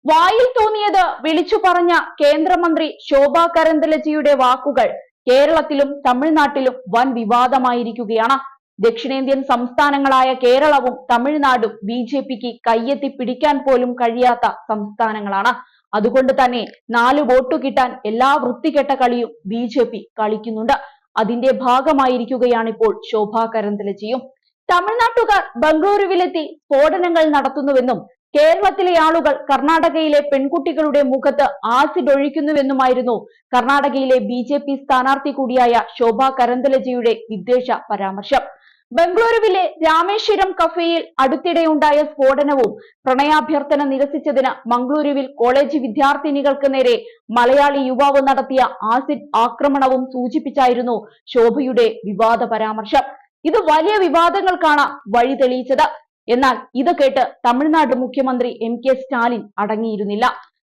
വായിൽ തോന്നിയത് വിളിച്ചു പറഞ്ഞ കേന്ദ്രമന്ത്രി ശോഭാ കരന്തലജിയുടെ വാക്കുകൾ കേരളത്തിലും തമിഴ്നാട്ടിലും വൻ വിവാദമായിരിക്കുകയാണ്. ദക്ഷിണേന്ത്യൻ സംസ്ഥാനങ്ങളായ കേരളവും തമിഴ്നാടും ബി.ജെ.പിക്ക് കയ്യെത്തി പിടിക്കാൻ പോലും കഴിയാത്ത സംസ്ഥാനങ്ങളാണ്. അതുകൊണ്ട് തന്നെ 4 വോട്ട് കിട്ടാൻ എല്ലാ വൃത്തികെട്ട കളിയും ബി.ജെ.പി കളിക്കുന്നുണ്ട്. അതിന്റെ ഭാഗമായിരിക്കുകയാണിപ്പോൾ ശോഭാ കരന്തലജിയും. തമിഴ്നാട്ടുകാർ ബംഗളൂരുവിലെത്തി സ്ഫോടനങ്ങൾ നടത്തുന്നുവെന്നും കേരളത്തിലെ ആളുകൾ കർണാടകയിലെ പെൺകുട്ടികളുടെ മുഖത്ത് ആസിഡ് ഒഴിക്കുന്നുവെന്നുമായിരുന്നു കർണാടകയിലെ ബി.ജെ.പി സ്ഥാനാർത്ഥി കൂടിയായ ശോഭാ കരന്തലജിയുടെ വിദ്വേഷ പരാമർശം. ബംഗളൂരുവിലെ രാമേശ്വരം കഫേയിൽ അടുത്തിടെയുണ്ടായ സ്ഫോടനവും പ്രണയാഭ്യർത്ഥന നിരസിച്ചതിന് മംഗളൂരുവിൽ കോളേജ് വിദ്യാർത്ഥിനികൾക്ക് നേരെ മലയാളി യുവാവ് നടത്തിയ ആസിഡ് ആക്രമണവും സൂചിപ്പിച്ചായിരുന്നു ശോഭയുടെ വിവാദ പരാമർശം. ഇത് വലിയ വിവാദങ്ങൾക്കാണ് വഴി തെളിയിച്ചത്. എന്നാൽ ഇത് കേട്ട് തമിഴ്നാട് മുഖ്യമന്ത്രി എം.കെ. സ്റ്റാലിൻ അടങ്ങിയിരുന്നില്ല.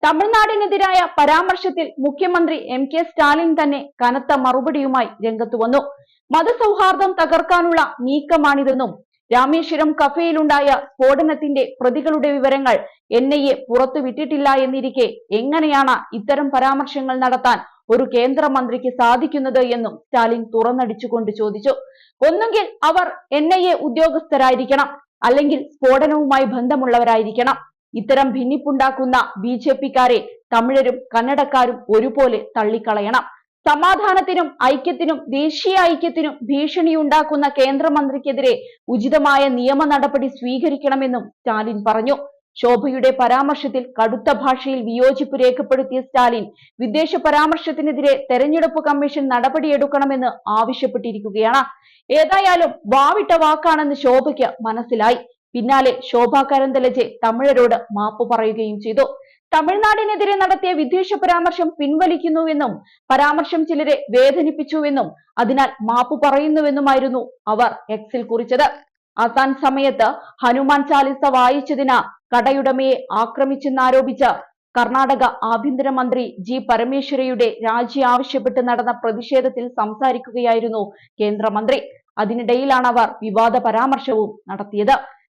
തമിഴ്നാടിനെതിരായ പരാമർശത്തിൽ മുഖ്യമന്ത്രി എം.കെ. സ്റ്റാലിൻ തന്നെ കനത്ത മറുപടിയുമായി രംഗത്തു വന്നു. മതസൗഹാർദ്ദം തകർക്കാനുള്ള നീക്കമാണിതെന്നും രാമേശ്വരം കഫേയിലുണ്ടായ സ്ഫോടനത്തിന്റെ പ്രതികളുടെ വിവരങ്ങൾ എൻ.ഐ.എ പുറത്തുവിട്ടിട്ടില്ല എന്നിരിക്കെ എങ്ങനെയാണ് ഇത്തരം പരാമർശങ്ങൾ നടത്താൻ ഒരു കേന്ദ്രമന്ത്രിക്ക് സാധിക്കുന്നത് എന്നും സ്റ്റാലിൻ തുറന്നടിച്ചുകൊണ്ട് ചോദിച്ചു. ഒന്നുകിൽ അവർ എൻ.ഐ.എ ഉദ്യോഗസ്ഥരായിരിക്കണം, അല്ലെങ്കിൽ സ്ഫോടനവുമായി ബന്ധമുള്ളവരായിരിക്കണം. ഇത്തരം ഭിന്നിപ്പുണ്ടാക്കുന്ന ബി.ജെ.പിക്കാരെ തമിഴരും കന്നഡക്കാരും ഒരുപോലെ തള്ളിക്കളയണം. സമാധാനത്തിനും ഐക്യത്തിനും ദേശീയ ഐക്യത്തിനും ഭീഷണിയുണ്ടാക്കുന്ന കേന്ദ്രമന്ത്രിക്കെതിരെ ഉചിതമായ നിയമ നടപടി സ്വീകരിക്കണമെന്നും സ്റ്റാലിൻ പറഞ്ഞു. ശോഭയുടെ പരാമർശത്തിൽ കടുത്ത ഭാഷയിൽ വിയോജിപ്പ് രേഖപ്പെടുത്തിയ സ്റ്റാലിൻ വിദ്വേഷ പരാമർശത്തിനെതിരെ തെരഞ്ഞെടുപ്പ് കമ്മീഷൻ നടപടിയെടുക്കണമെന്ന് ആവശ്യപ്പെട്ടിരിക്കുകയാണ്. ഏതായാലും വാവിട്ട വാക്കാണെന്ന് ശോഭയ്ക്ക് മനസ്സിലായി. പിന്നാലെ ശോഭാ കരന്തലജെ തമിഴരോട് മാപ്പ് പറയുകയും ചെയ്തു. തമിഴ്നാടിനെതിരെ നടത്തിയ വിദ്വേഷ പരാമർശം പിൻവലിക്കുന്നുവെന്നും പരാമർശം ചിലരെ വേദനിപ്പിച്ചുവെന്നും അതിനാൽ മാപ്പ് പറയുന്നുവെന്നുമായിരുന്നു അവർ എക്സിൽ കുറിച്ചത്. അവസാന സമയത്ത് ഹനുമാൻ ചാലിസ വായിച്ചതിന് കടയുടമയെ ആക്രമിച്ചെന്നാരോപിച്ച് കർണാടക ആഭ്യന്തരമന്ത്രി ജി പരമേശ്വരയുടെ രാജി ആവശ്യപ്പെട്ട് നടന്ന പ്രതിഷേധത്തിൽ സംസാരിക്കുകയായിരുന്നു കേന്ദ്രമന്ത്രി. അതിനിടയിലാണ് അവർ വിവാദ പരാമർശവും നടത്തിയത്.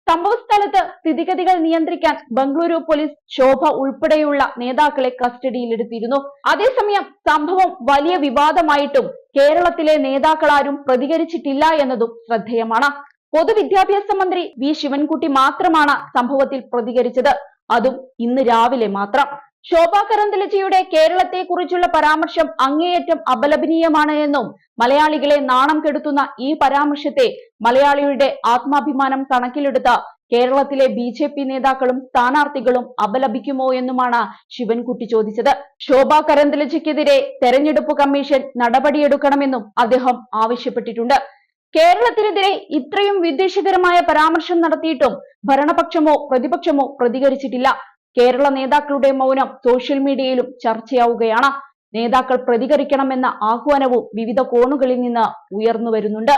സംഭവസ്ഥലത്ത് സ്ഥിതിഗതികൾ നിയന്ത്രിക്കാൻ ബംഗളൂരു പോലീസ് ശോഭ ഉൾപ്പെടെയുള്ള നേതാക്കളെ കസ്റ്റഡിയിലെടുത്തിരുന്നു. അതേസമയം സംഭവം വലിയ വിവാദമായിട്ടും കേരളത്തിലെ നേതാക്കളാരും പ്രതികരിച്ചിട്ടില്ല എന്നതും ശ്രദ്ധേയമാണ്. പൊതുവിദ്യാഭ്യാസ മന്ത്രി വി ശിവൻകുട്ടി മാത്രമാണ് സംഭവത്തിൽ പ്രതികരിച്ചത്. അതും ഇന്ന് രാവിലെ മാത്രം. ശോഭാ കരന്തലജിയുടെ കേരളത്തെ കുറിച്ചുള്ള പരാമർശം അങ്ങേയറ്റം അപലപനീയമാണ് എന്നും മലയാളികളെ നാണം കെടുത്തുന്ന ഈ പരാമർശത്തെ മലയാളിയുടെ ആത്മാഭിമാനം കണക്കിലെടുത്ത് കേരളത്തിലെ ബി.ജെ.പി നേതാക്കളും സ്ഥാനാർത്ഥികളും അപലപിക്കുമോ എന്നുമാണ് ശിവൻകുട്ടി ചോദിച്ചത്. ശോഭാ കരന്തലജിക്കെതിരെ തെരഞ്ഞെടുപ്പ് കമ്മീഷൻ നടപടിയെടുക്കണമെന്നും അദ്ദേഹം ആവശ്യപ്പെട്ടിട്ടുണ്ട്. കേരളത്തിനെതിരെ ഇത്രയും വിദ്വേഷകരമായ പരാമർശം നടത്തിയിട്ടും ഭരണപക്ഷമോ പ്രതിപക്ഷമോ പ്രതികരിച്ചിട്ടില്ല. കേരള നേതാക്കളുടെ മൗനം സോഷ്യൽ മീഡിയയിലും ചർച്ചയാവുകയാണ്. നേതാക്കൾ പ്രതികരിക്കണമെന്ന ആഹ്വാനവും വിവിധ കോണുകളിൽ നിന്ന് ഉയർന്നു വരുന്നുണ്ട്.